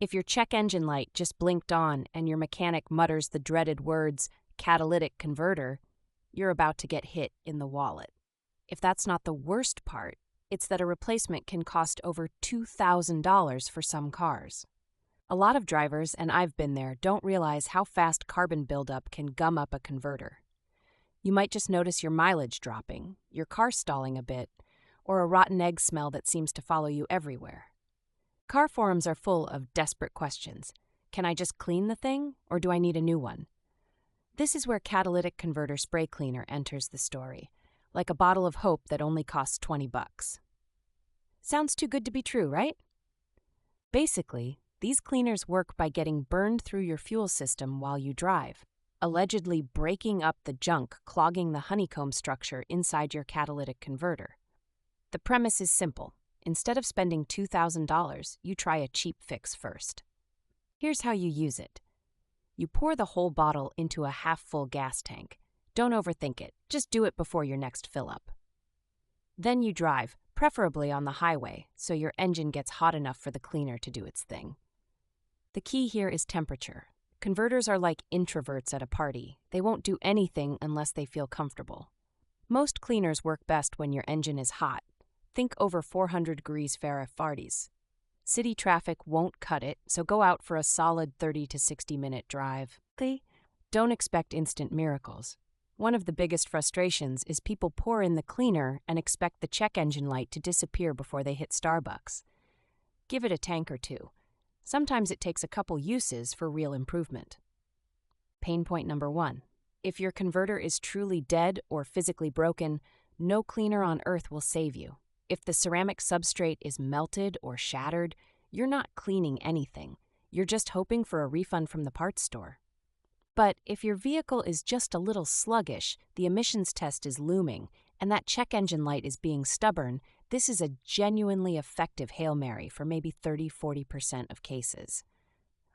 If your check engine light just blinked on and your mechanic mutters the dreaded words, catalytic converter, you're about to get hit in the wallet. If that's not the worst part, it's that a replacement can cost over $2,000 for some cars. A lot of drivers, and I've been there, don't realize how fast carbon buildup can gum up a converter. You might just notice your mileage dropping, your car stalling a bit, or a rotten egg smell that seems to follow you everywhere. Car forums are full of desperate questions. Can I just clean the thing, or do I need a new one? This is where catalytic converter spray cleaner enters the story, like a bottle of hope that only costs $20. Sounds too good to be true, right? Basically, these cleaners work by getting burned through your fuel system while you drive, allegedly breaking up the junk clogging the honeycomb structure inside your catalytic converter. The premise is simple. Instead of spending $2,000, you try a cheap fix first. Here's how you use it. You pour the whole bottle into a half-full gas tank. Don't overthink it. Just do it before your next fill-up. Then you drive, preferably on the highway, so your engine gets hot enough for the cleaner to do its thing. The key here is temperature. Converters are like introverts at a party. They won't do anything unless they feel comfortable. Most cleaners work best when your engine is hot. Think over 400 degrees Fahrenheit. City traffic won't cut it, so go out for a solid 30 to 60-minute drive. Don't expect instant miracles. One of the biggest frustrations is people pour in the cleaner and expect the check engine light to disappear before they hit Starbucks. Give it a tank or two. Sometimes it takes a couple uses for real improvement. Pain point number 1. If your converter is truly dead or physically broken, no cleaner on earth will save you. If the ceramic substrate is melted or shattered, you're not cleaning anything. You're just hoping for a refund from the parts store. But if your vehicle is just a little sluggish, the emissions test is looming, and that check engine light is being stubborn, this is a genuinely effective Hail Mary for maybe 30–40% of cases.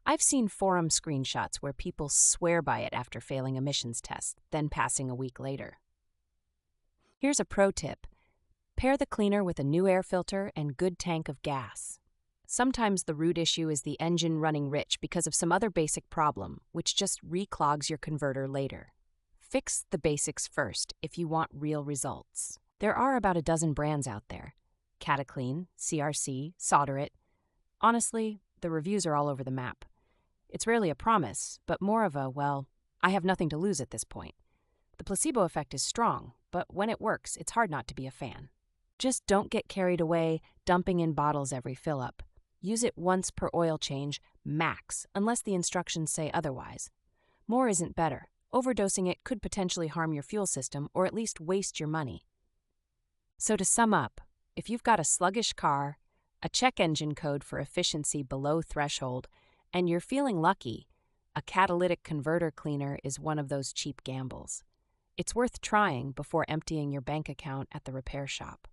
I've seen forum screenshots where people swear by it after failing emissions tests, then passing a week later. Here's a pro tip. Pair the cleaner with a new air filter and good tank of gas. Sometimes the root issue is the engine running rich because of some other basic problem, which just reclogs your converter later. Fix the basics first if you want real results. There are about a dozen brands out there. Catalytic, CRC, Solderit. Honestly, the reviews are all over the map. It's rarely a promise, but more of a, well, I have nothing to lose at this point. The placebo effect is strong, but when it works, it's hard not to be a fan. Just don't get carried away dumping in bottles every fill-up. Use it once per oil change, max, unless the instructions say otherwise. More isn't better. Overdosing it could potentially harm your fuel system or at least waste your money. So to sum up, if you've got a sluggish car, a check engine code for efficiency below threshold, and you're feeling lucky, a catalytic converter cleaner is one of those cheap gambles. It's worth trying before emptying your bank account at the repair shop.